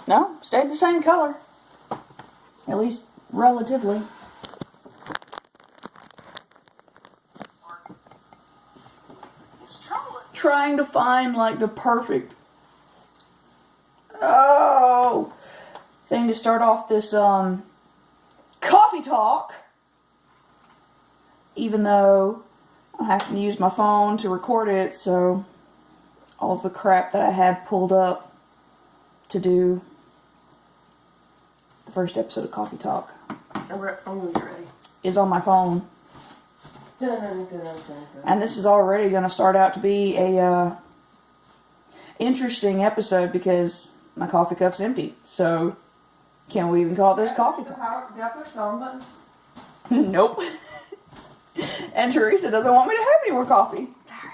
No, stayed the same color. At least relatively. Trying to find like the perfect thing to start off this coffee talk. Even though I have to use my phone to record it, so all of the crap that I had pulled up to do the first episode of Coffee Talk is on my phone. And this is already going to start out to be a interesting episode because my coffee cup's empty. So, can we even call this Coffee Talk? Did I push the on button? Nope. And Teresa doesn't want me to have any more coffee. Sorry.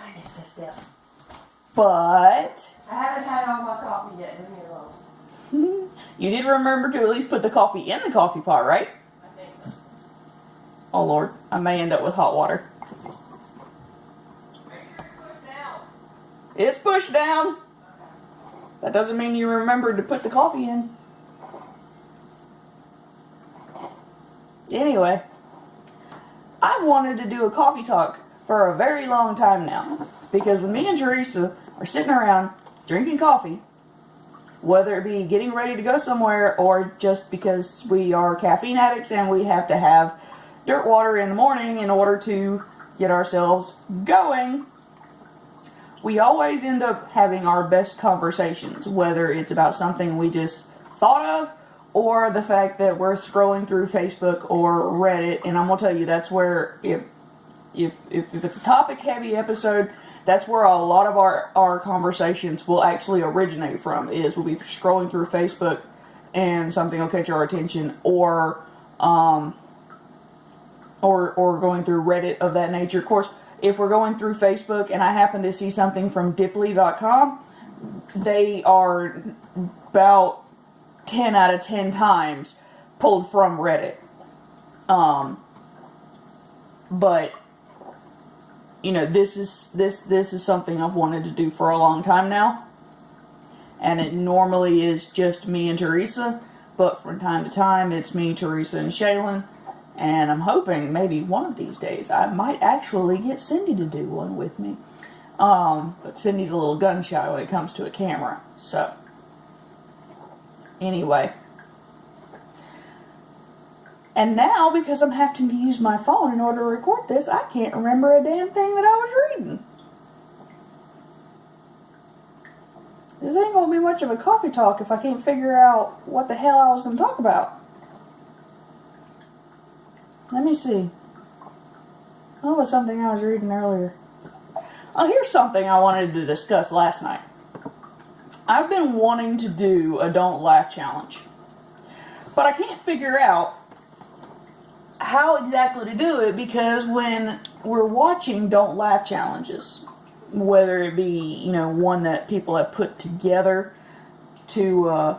I missed a step. But I haven't had all my coffee yet. Leave me alone. You did remember to at least put the coffee in the coffee pot, right? I think. Oh Lord, I may end up with hot water. Make sure you push down. It's pushed down. That doesn't mean you remembered to put the coffee in. Anyway, I've wanted to do a coffee talk for a very long time now. Because when me and Teresa are sitting around drinking coffee, whether it be getting ready to go somewhere or just because we are caffeine addicts and we have to have dirt water in the morning in order to get ourselves going, we always end up having our best conversations, whether it's about something we just thought of or the fact that we're scrolling through Facebook or Reddit. And I'm going to tell you, that's where, if it's a topic-heavy episode, that's where a lot of our conversations will actually originate from, is we'll be scrolling through Facebook and something will catch our attention, or going through Reddit of that nature. Of course, if we're going through Facebook and I happen to see something from Dipley.com, they are about 10 out of 10 times pulled from Reddit. But you know, this is something I've wanted to do for a long time now. And it normally is just me and Teresa, but from time to time it's me, Teresa, and Shaylin. And I'm hoping maybe one of these days I might actually get Cindy to do one with me. But Cindy's a little gun shy when it comes to a camera. So, anyway. And now, because I'm having to use my phone in order to record this, I can't remember a damn thing that I was reading. This ain't going to be much of a coffee talk if I can't figure out what the hell I was going to talk about. Let me see. Oh, it was something I was reading earlier. Oh, here's something I wanted to discuss last night. I've been wanting to do a Don't Laugh challenge. But I can't figure out how exactly to do it, because when we're watching Don't Laugh challenges, whether it be, you know, one that people have put together to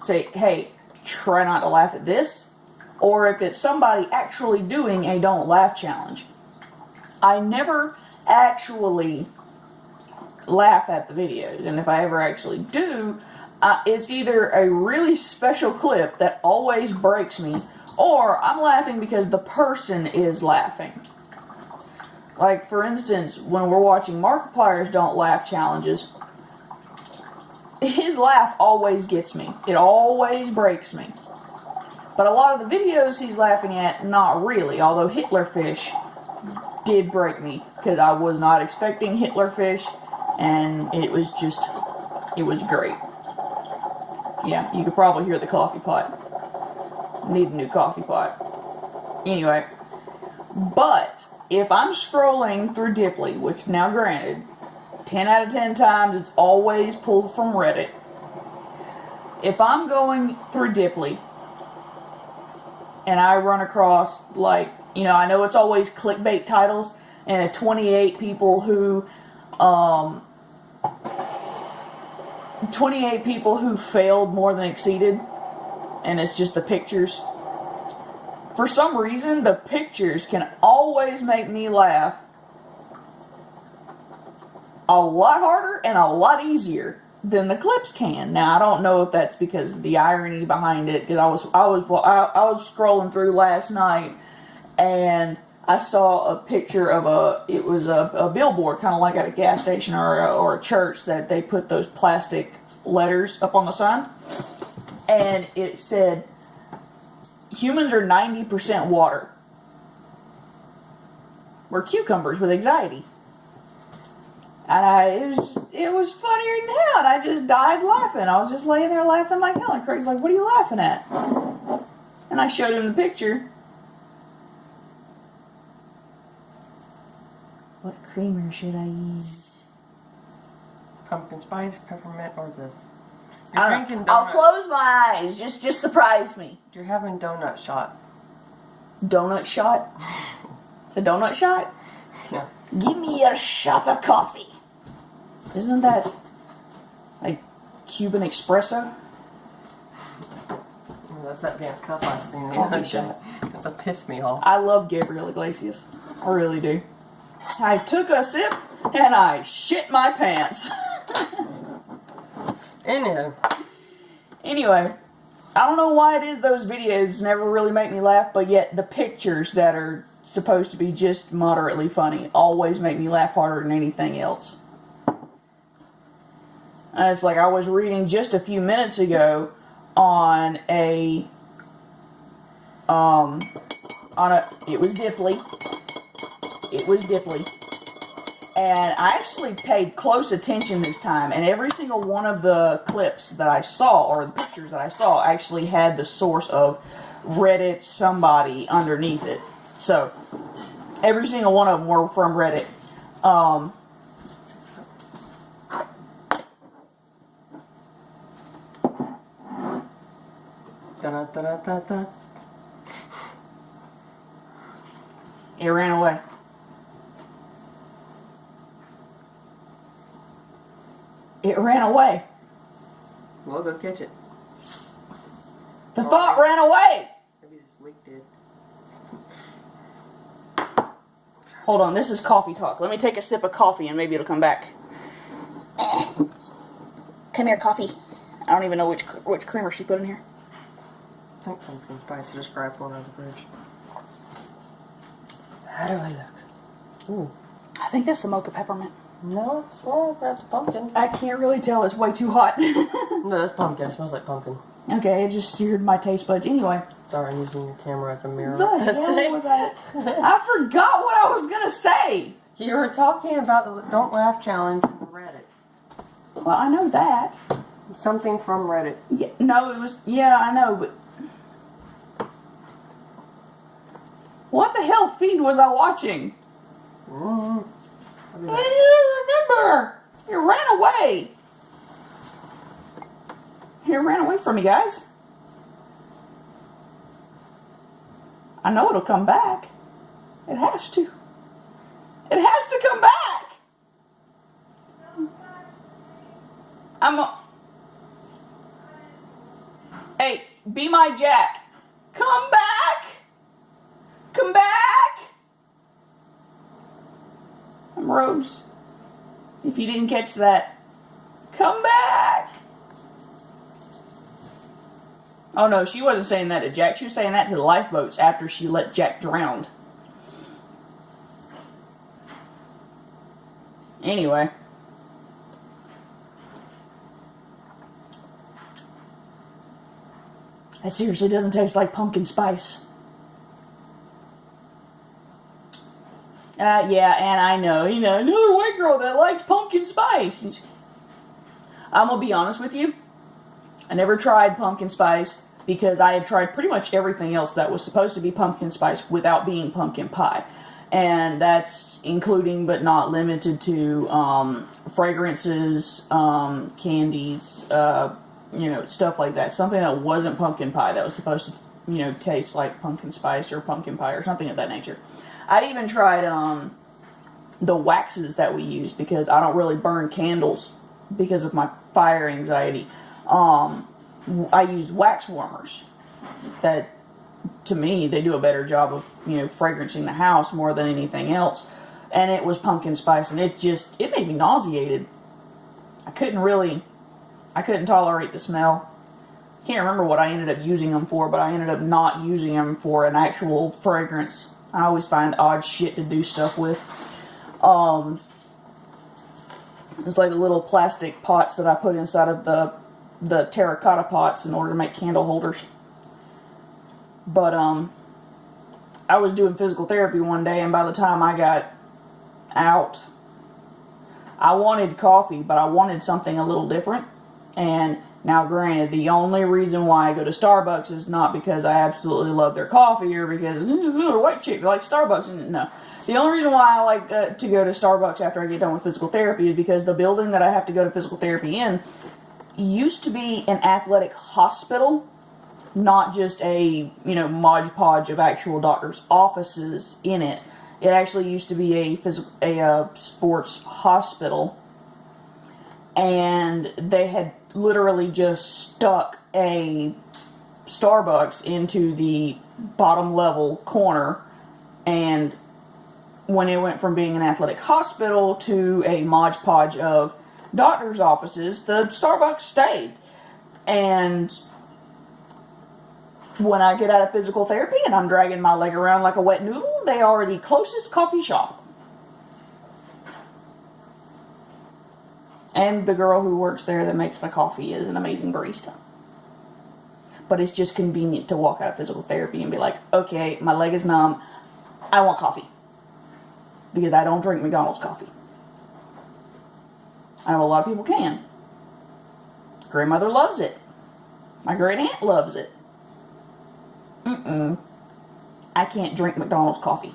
say, hey, try not to laugh at this, or if it's somebody actually doing a Don't Laugh challenge, I never actually laugh at the videos. And if I ever actually do, it's either a really special clip that always breaks me, or I'm laughing because the person is laughing. Like, for instance, when we're watching Markiplier's Don't Laugh challenges, his laugh always gets me. It always breaks me. But a lot of the videos he's laughing at, not really. Although Hitlerfish did break me, because I was not expecting Hitlerfish, and it was great. Yeah, you could probably hear the coffee pot. Need a new coffee pot. Anyway, but if I'm scrolling through Dipley, which now granted, 10 out of 10 times it's always pulled from Reddit. If I'm going through Dipley and I run across, like, you know, I know it's always clickbait titles and 28 people who failed more than exceeded, and it's just the pictures. For some reason, the pictures can always make me laugh a lot harder and a lot easier than the clips can. Now I don't know if that's because of the irony behind it, because I was scrolling through last night and I saw a picture of a billboard, kind of like at a gas station or a church, that they put those plastic letters up on the sign, and it said, "Humans are 90% water. We're cucumbers with anxiety." And it was funnier than hell, and I just died laughing. I was just laying there laughing like hell, and Craig's like, "What are you laughing at?" And I showed him the picture. What creamer should I use? Pumpkin spice, peppermint, or this? I'll close my eyes. Just surprise me. You're having donut shot. Donut shot? It's a donut shot? Yeah. Give me a shot of coffee. Isn't that like Cuban espresso? That's that damn cup I seen the Coffee other day. shot. It's a piss me off. I love Gabriel Iglesias. I really do. I took a sip and I shit my pants. Anyway, I don't know why it is those videos never really make me laugh, but yet the pictures that are supposed to be just moderately funny always make me laugh harder than anything else. And it's like I was reading just a few minutes ago on it was Dipley. It was Dipley. And I actually paid close attention this time, and every single one of the clips that I saw, or the pictures that I saw, actually had the source of Reddit somebody underneath it. So, every single one of them were from Reddit. Da-da-da-da-da. It ran away. It ran away. We'll go catch it. The thought ran away! Maybe this week did. Hold on, this is coffee talk. Let me take a sip of coffee and maybe it'll come back. Come here, coffee. I don't even know which creamer she put in here. I think pumpkin spice. I just grabbed one out of the fridge. How do I look? Ooh. I think that's the mocha peppermint. No, it's wrong. That's pumpkin. I can't really tell. It's way too hot. No, that's pumpkin. It smells like pumpkin. Okay, it just seared my taste buds. Anyway. Sorry, I'm using your camera as a mirror. The hell was I? I forgot what I was gonna say. You were talking about the Don't Laugh challenge from Reddit. Well, I know that. Something from Reddit. Yeah, no, it was. Yeah, I know, but what the hell feed was I watching? Mm-hmm. I don't remember. It ran away. It ran away from me, guys. I know it'll come back. It has to. It has to come back. Hey, be my Jack. Come back. Come back. I'm Rose. If you didn't catch that, come back. Oh no, she wasn't saying that to Jack. She was saying that to the lifeboats after she let Jack drown. Anyway. That seriously doesn't taste like pumpkin spice. Yeah, and I know, another white girl that likes pumpkin spice. I'm gonna be honest with you. I never tried pumpkin spice because I had tried pretty much everything else that was supposed to be pumpkin spice without being pumpkin pie. And that's including but not limited to fragrances, candies, stuff like that. Something that wasn't pumpkin pie that was supposed to, taste like pumpkin spice or pumpkin pie or something of that nature. I even tried the waxes that we use because I don't really burn candles because of my fire anxiety. I use wax warmers that, to me, they do a better job of, fragrancing the house more than anything else. And it was pumpkin spice, and it made me nauseated. I couldn't really I couldn't tolerate the smell. Can't remember what I ended up using them for, but I ended up not using them for an actual fragrance. I always find odd shit to do stuff with. It's like the little plastic pots that I put inside of the terracotta pots in order to make candle holders. But I was doing physical therapy one day, and by the time I got out, I wanted coffee, but I wanted something a little different. And now, granted, the only reason why I go to Starbucks is not because I absolutely love their coffee or because there's a white chick that likes Starbucks. No. The only reason why I like to go to Starbucks after I get done with physical therapy is because the building that I have to go to physical therapy in used to be an athletic hospital, not just a, Mod Podge of actual doctors' offices in it. It actually used to be a sports hospital. And they had literally just stuck a Starbucks into the bottom level corner, and when it went from being an athletic hospital to a Mod Podge of doctors' offices, the Starbucks stayed. And when I get out of physical therapy and I'm dragging my leg around like a wet noodle, they are the closest coffee shop. And the girl who works there that makes my coffee is an amazing barista. But it's just convenient to walk out of physical therapy and be like, okay, my leg is numb, I want coffee. Because I don't drink McDonald's coffee. I know a lot of people can. Grandmother loves it. My great aunt loves it. I can't drink McDonald's coffee.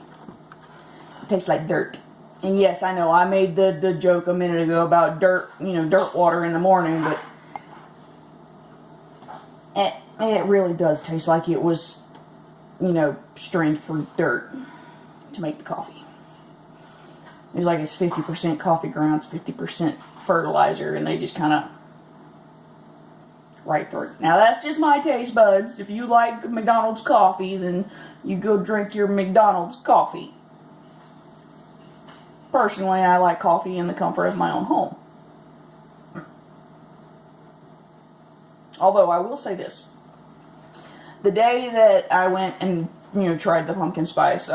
It tastes like dirt. And yes, I know, I made the joke a minute ago about dirt, dirt water in the morning, but it really does taste like it was, strained through dirt to make the coffee. It's like it's 50% coffee grounds, 50% fertilizer, and they just kind of right through. Now, that's just my taste buds. If you like McDonald's coffee, then you go drink your McDonald's coffee. Personally, I like coffee in the comfort of my own home. Although, I will say this. The day that I went and, tried the pumpkin spice,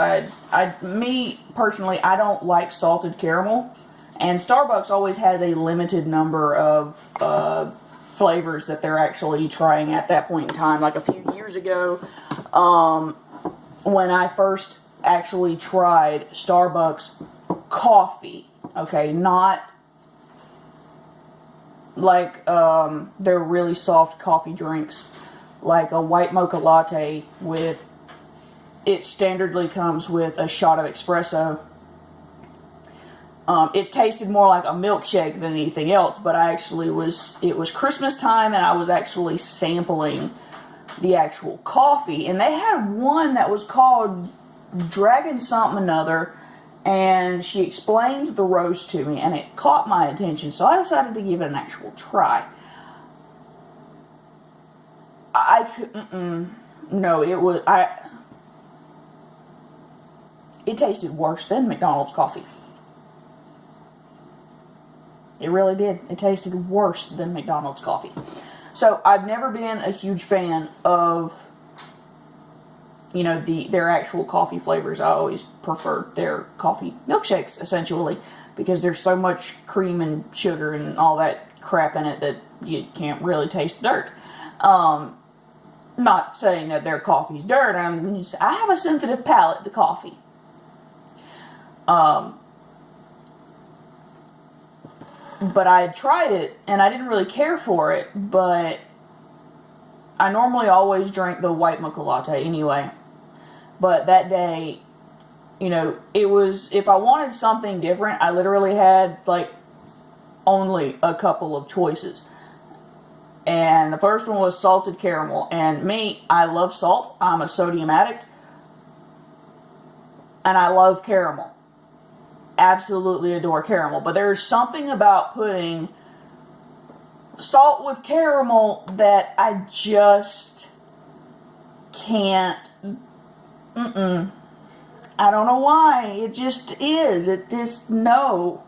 me, personally, I don't like salted caramel. And Starbucks always has a limited number of flavors that they're actually trying at that point in time. Like a few years ago, when I first actually tried Starbucks coffee, okay, not like their really soft coffee drinks, like a white mocha latte with, it standardly comes with a shot of espresso. It tasted more like a milkshake than anything else, but it was Christmas time and I was actually sampling the actual coffee, and they had one that was called Dragon something another, and she explained the roast to me, and it caught my attention, so I decided to give it an actual try. It tasted worse than McDonald's coffee. It really did. It tasted worse than McDonald's coffee. So, I've never been a huge fan of, their actual coffee flavors. I always prefer their coffee milkshakes, essentially, because there's so much cream and sugar and all that crap in it that you can't really taste the dirt. Not saying that their coffee's dirt. I have a sensitive palate to coffee. But I had tried it, and I didn't really care for it, but I normally always drink the white mocha latte anyway. But that day, it was, if I wanted something different, I literally had, only a couple of choices. And the first one was salted caramel. And me, I love salt. I'm a sodium addict. And I love caramel. Absolutely adore caramel. But there's something about putting salt with caramel that I just can't. I don't know why. It just is. It just, no.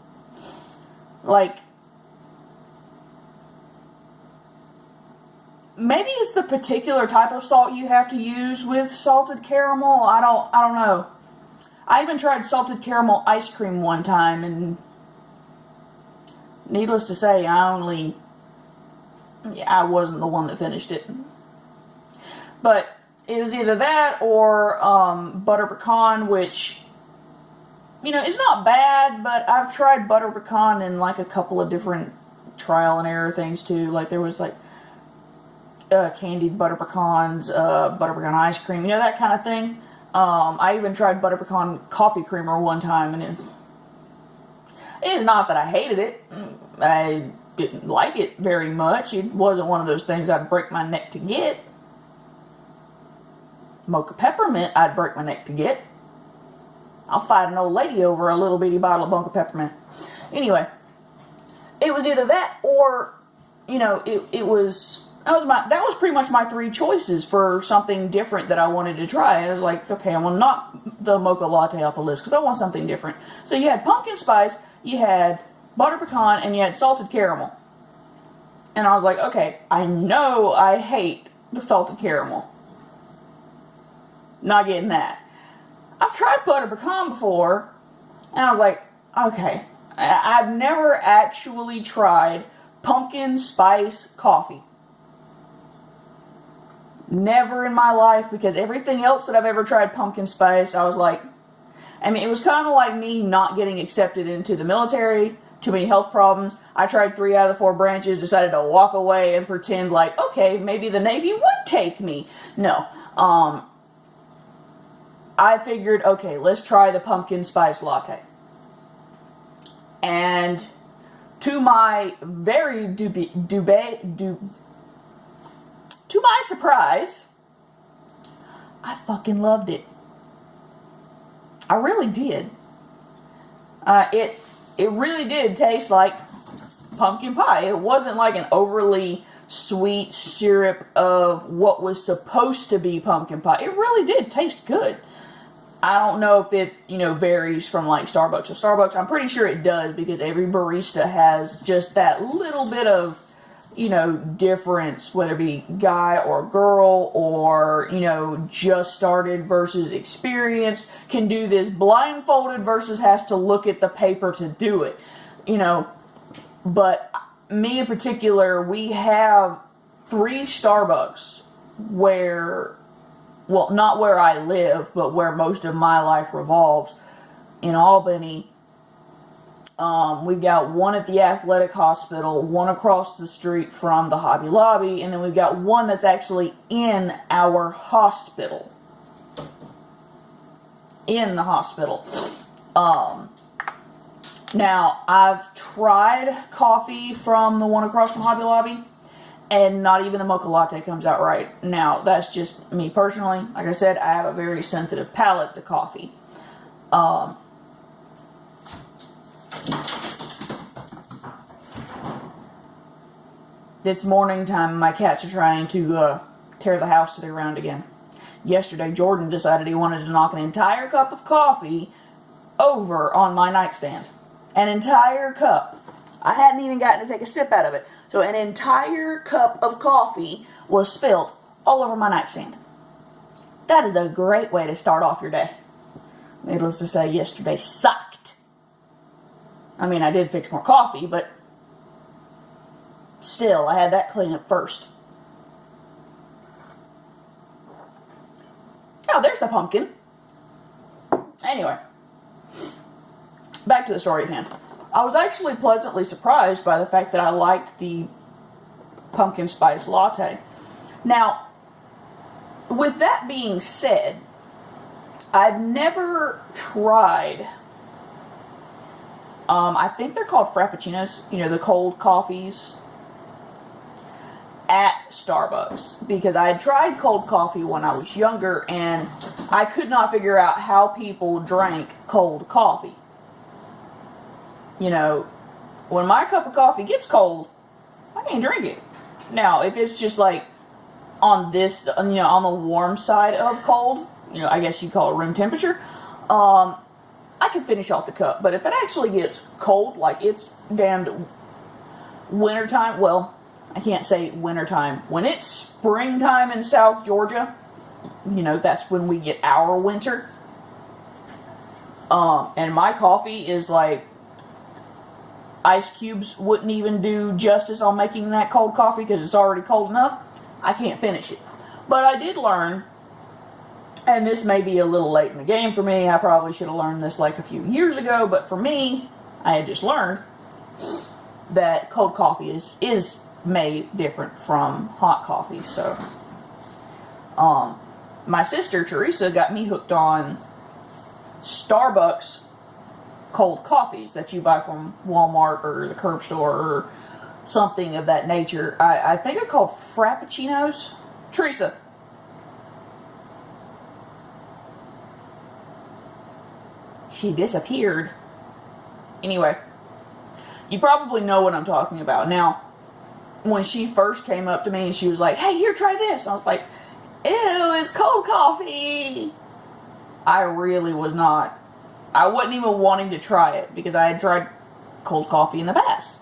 maybe it's the particular type of salt you have to use with salted caramel. I don't know. I even tried salted caramel ice cream one time, and needless to say, I wasn't the one that finished it. But it was either that or butter pecan, which, you know, it's not bad, but I've tried butter pecan in like a couple of different trial and error things too. Like there was like candied butter pecans, butter pecan ice cream, you know, that kind of thing. I even tried butter pecan coffee creamer one time, and it's not that I hated it. I didn't like it very much. It wasn't one of those things I'd break my neck to get. Mocha peppermint, I'd break my neck to get. I'll fight an old lady over a little bitty bottle of mocha peppermint. Anyway, it was either that or, you know, that was pretty much my three choices for something different that I wanted to try. I was like, okay, I'm going to knock the mocha latte off the list because I want something different. So you had pumpkin spice, you had butter pecan, and you had salted caramel. And I was like, okay, I know I hate the salted caramel. Not getting that. I've tried butter pecan before, and I was like, okay, I've never actually tried pumpkin spice coffee. Never in my life, because everything else that I've ever tried pumpkin spice, I was like, I mean, it was kind of like me not getting accepted into the military, too many health problems. I tried 3 out of the 4 branches, decided to walk away and pretend like, okay, maybe the Navy would take me. No. I figured, okay, let's try the pumpkin spice latte. And to my very to my surprise, I fucking loved it. I really did. It really did taste like pumpkin pie. It wasn't like an overly sweet syrup of what was supposed to be pumpkin pie. It really did taste good. I don't know if it, you know, varies from like Starbucks to Starbucks. I'm pretty sure it does, because every barista has just that little bit of, you know, difference, whether it be guy or girl, or, you know, just started versus experienced, can do this blindfolded versus has to look at the paper to do it, you know. But me in particular, we have 3 Starbucks where, well, not where I live, but where most of my life revolves, in Albany. We've got one at the athletic hospital, one across the street from the Hobby Lobby, and then we've got one that's actually in our hospital. In the hospital. Now, I've tried coffee from the one across from Hobby Lobby, and not even the mocha latte comes out right. Now, that's just me personally. Like I said, I have a very sensitive palate to coffee. It's morning time and my cats are trying to tear the house to the ground again. Yesterday, Jordan decided he wanted to knock an entire cup of coffee over on my nightstand. An entire cup. I hadn't even gotten to take a sip out of it. So an entire cup of coffee was spilled all over my nightstand. That is a great way to start off your day. Needless to say, yesterday sucked. I mean, I did fix more coffee, but still, I had that clean up first. Oh, there's the pumpkin. Anyway, back to the story at hand. I was actually pleasantly surprised by the fact that I liked the pumpkin spice latte. Now, with that being said, I've never tried, I think they're called frappuccinos, you know, the cold coffees at Starbucks, because I had tried cold coffee when I was younger and I could not figure out how people drank cold coffee. You know, when my cup of coffee gets cold, I can't drink it. Now, if it's just like on this, you know, on the warm side of cold, you know, I guess you call it room temperature, I can finish off the cup. But if it actually gets cold, like it's damned wintertime, well, I can't say wintertime. When it's springtime in South Georgia, you know, that's when we get our winter. And my coffee is like, ice cubes wouldn't even do justice on making that cold coffee because it's already cold enough. I can't finish it. But I did learn, and this may be a little late in the game for me. I probably should have learned this like a few years ago, but for me, I had just learned that cold coffee is made different from hot coffee. So, my sister Teresa got me hooked on Starbucks cold coffees that you buy from Walmart or the curb store or something of that nature. I think they're called Frappuccinos. Teresa. She disappeared. Anyway, you probably know what I'm talking about. Now, when she first came up to me and she was like, hey, here, try this. I was like, ew, it's cold coffee. I really was not. I wasn't even wanting to try it because I had tried cold coffee in the past.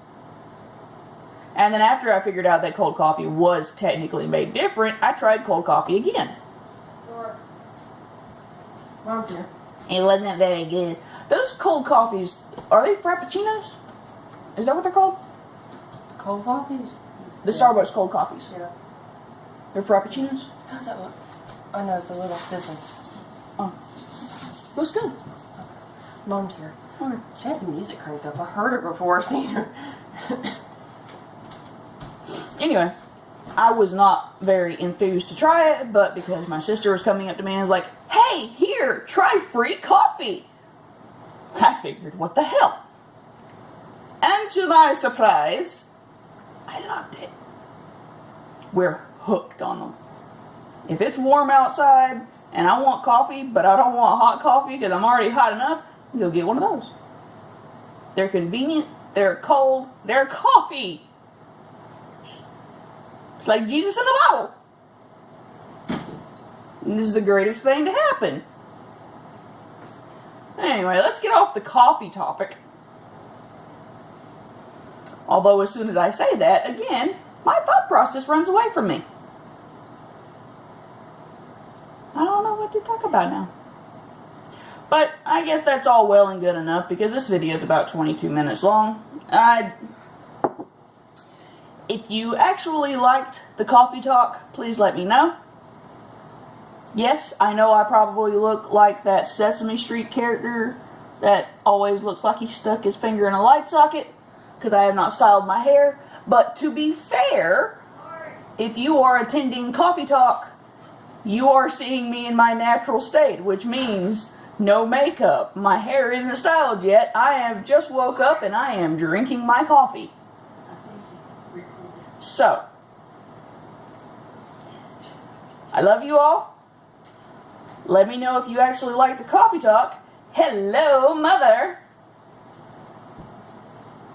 And then after I figured out that cold coffee was technically made different, I tried cold coffee again. Sure. Mom's here. It wasn't very good. Those cold coffees, are they Frappuccinos? Is that what they're called? Cold coffees? The Starbucks cold coffees. Yeah. They're Frappuccinos? How's that look? I know, it's a little this one. Oh. Looks good. Mom's here. Okay. She had the music cranked up. I heard it before I seen her. Anyway, I was not very enthused to try it, but because my sister was coming up to me and was like, hey, here, try free coffee. I figured, what the hell? And to my surprise, I loved it. We're hooked on them. If it's warm outside and I want coffee, but I don't want hot coffee because I'm already hot enough, you'll get one of those. They're convenient, they're cold, they're coffee. It's like Jesus in the Bible. And this is the greatest thing to happen. Anyway, let's get off the coffee topic. Although as soon as I say that, again, my thought process runs away from me. I don't know what to talk about now. But I guess that's all well and good enough because this video is about 22 minutes long. If you actually liked the coffee talk, please let me know. Yes, I know I probably look like that Sesame Street character that always looks like he stuck his finger in a light socket because I have not styled my hair. But to be fair, if you are attending Coffee Talk, you are seeing me in my natural state, which means no makeup. My hair isn't styled yet. I have just woke up and I am drinking my coffee. So, I love you all. Let me know if you actually like the coffee talk. Hello, mother.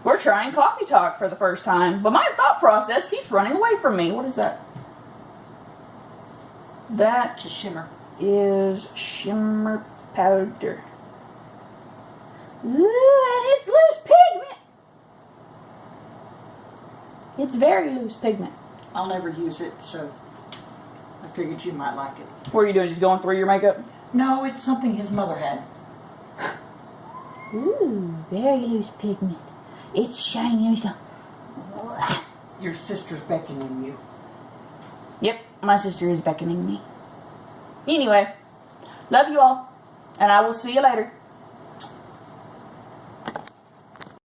We're trying coffee talk for the first time, but my thought process keeps running away from me. What is that? That Just shimmer. is shimmer powder. Ooh, and it's loose pigment. It's very loose pigment. I'll never use it, so I figured you might like it. What are you doing? Just going through your makeup? No, it's something his mother had. Ooh, very loose pigment. It's shiny. Your sister's beckoning you. Yep, my sister is beckoning me. Anyway, love you all, and I will see you later.